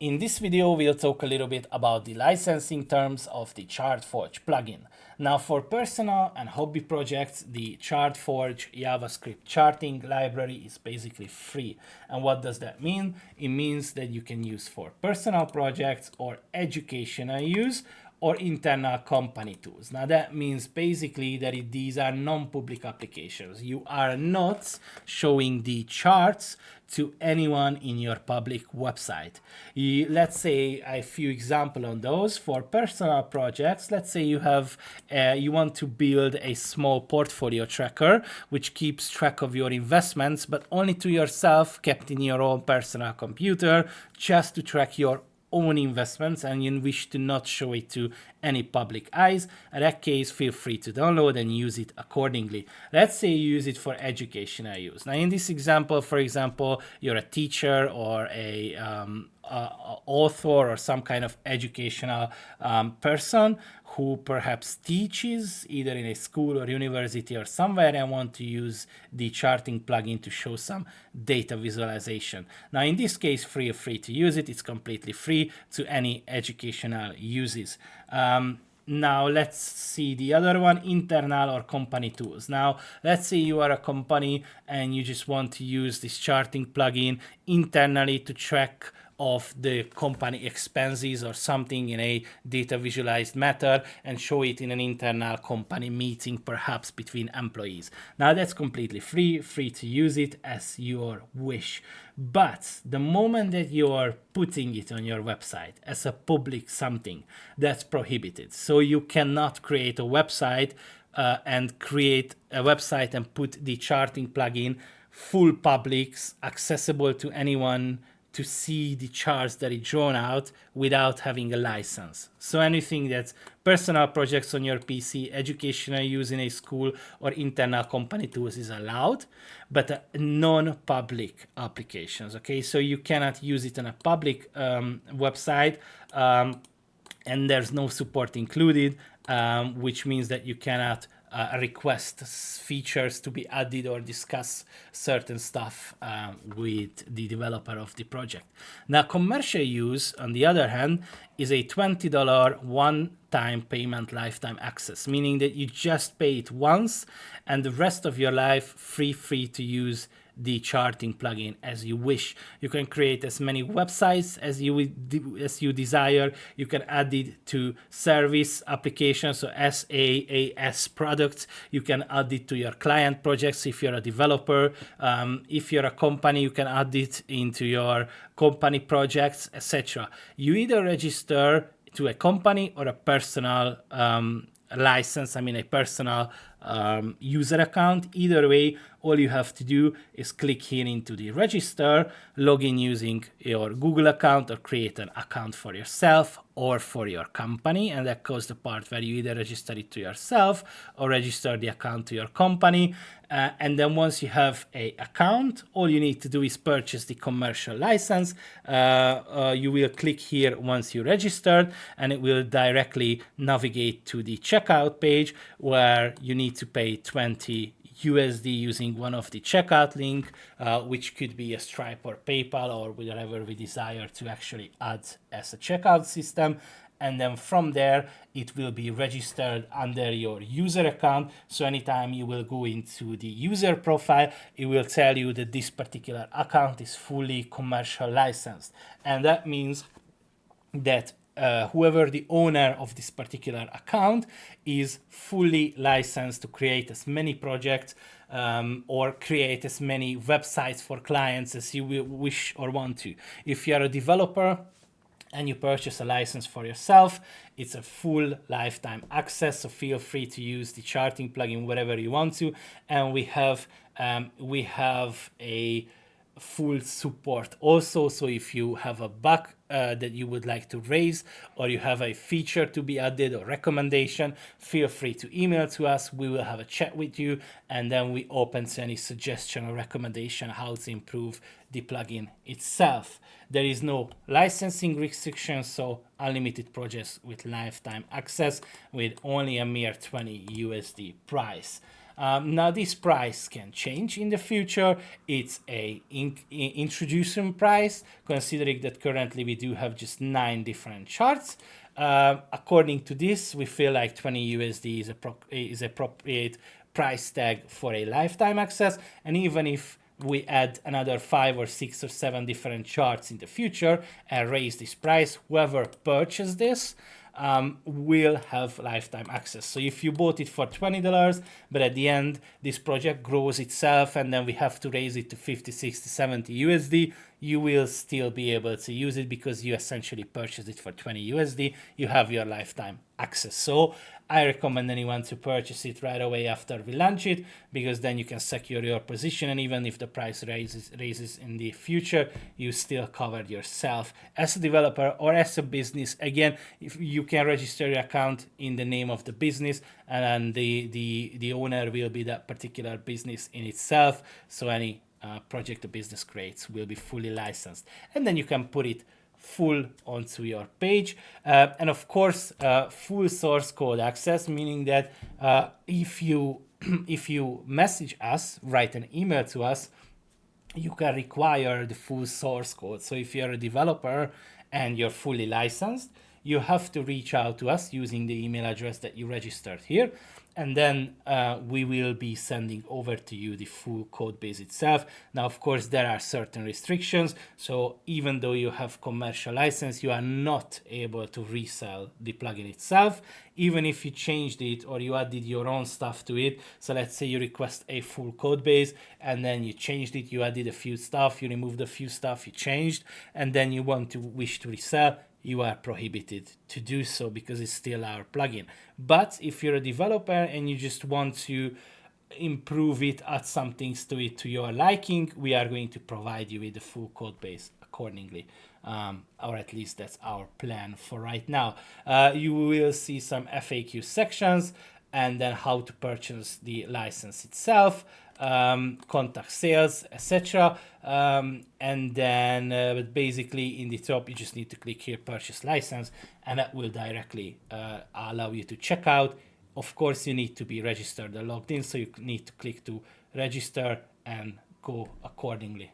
In this video, we'll talk a little bit about the licensing terms of the ChartForge plugin. Now, for personal and hobby projects, the ChartForge JavaScript charting library is basically free. And what does that mean? It means that you can use for personal projects or educational use or internal company tools. Now that means basically that these are non-public applications. You are not showing the charts to anyone in your public website. Let's say a few examples on those. For personal projects, let's say you want to build a small portfolio tracker which keeps track of your investments, but only to yourself, kept in your own personal computer, just to track your own investments, and you wish to not show it to any public eyes. In that case, feel free to download and use it accordingly. Let's say you use it for educational use. Now in this example, for example, you're a teacher or a author or some kind of educational person who perhaps teaches either in a school or university or somewhere and want to use the charting plugin to show some data visualization. Now in this case, feel free to use it. It's completely free to any educational uses. Now let's see the other one, internal or company tools. Now let's say you are a company and you just want to use this charting plugin internally to track of the company expenses or something in a data visualized matter and show it in an internal company meeting, perhaps between employees. Now that's completely free to use it as your wish. But the moment that you are putting it on your website as a public something, that's prohibited. So you cannot create a website and put the charting plugin full publics, accessible to anyone to see the charts that are drawn out without having a license. So anything that's personal projects on your PC, educational use in a school or internal company tools is allowed, but non-public applications, okay? So you cannot use it on a public website and there's no support included, which means that you cannot request features to be added or discuss certain stuff with the developer of the project. Now, commercial use, on the other hand, is a $20 one-time payment lifetime access, meaning that you just pay it once and the rest of your life free to use the charting plugin as you wish. You can create as many websites as you desire. You can add it to service applications, so SaaS products. You can add it to your client projects if you're a developer. If you're a company, you can add it into your company projects, etc. You either register to a company or a personal license, a personal user account. Either way, all you have to do is click here into the register, log in using your Google account or create an account for yourself or for your company. And that goes the part where you either register it to yourself or register the account to your company. And then once you have an account, all you need to do is purchase the commercial license. You will click here once you registered and it will directly navigate to the checkout page where you need to pay $20 using one of the checkout link, which could be a Stripe or PayPal or whatever we desire to actually add as a checkout system. And then from there, it will be registered under your user account. So anytime you will go into the user profile, it will tell you that this particular account is fully commercial licensed. And that means that whoever the owner of this particular account is fully licensed to create as many projects or create as many websites for clients as you wish or want to. If you are a developer and you purchase a license for yourself, it's a full lifetime access, so feel free to use the charting plugin wherever you want to. And we have a full support also, so if you have a bug that you would like to raise or you have a feature to be added or recommendation, feel free to email to us. We will have a chat with you and then we open to any suggestion or recommendation how to improve the plugin itself. There is no licensing restrictions, so unlimited projects with lifetime access with only a mere $20 price. Now this price can change in the future. It's a introduction price, considering that currently we do have just 9 different charts. According to this, we feel like 20 USD is appropriate price tag for a lifetime access. And even if we add another 5 or 6 or 7 different charts in the future and raise this price, whoever purchased this will have lifetime access. So if you bought it for $20, but at the end this project grows itself and then we have to raise it to 50, 60, 70 USD, you will still be able to use it because you essentially purchased it for 20 USD. You have your lifetime access. So I recommend anyone to purchase it right away after we launch it, because then you can secure your position, and even if the price raises in the future, you still covered yourself as a developer or as a business. Again, if you can register your account in the name of the business, and the owner will be that particular business in itself. So any project the business creates will be fully licensed, and then you can put it full onto your page. And of course, full source code access, meaning that if you if you message us, write an email to us, you can require the full source code. So if you're a developer and you're fully licensed, you have to reach out to us using the email address that you registered here, and then we will be sending over to you the full code base itself. Now, of course, there are certain restrictions. So even though you have commercial license, you are not able to resell the plugin itself, even if you changed it or you added your own stuff to it. So let's say you request a full code base and then you changed it, you added a few stuff, you removed a few stuff, you changed, and then you wish to resell, you are prohibited to do so because it's still our plugin. But if you're a developer and you just want to improve it, add some things to it to your liking, we are going to provide you with the full code base accordingly. Or at least that's our plan for right now. You will see some FAQ sections, and then how to purchase the license itself, contact sales, etc. And then but basically in the top you just need to click here, purchase license, and that will directly allow you to check out. Of course, you need to be registered or logged in, so you need to click to register and go accordingly.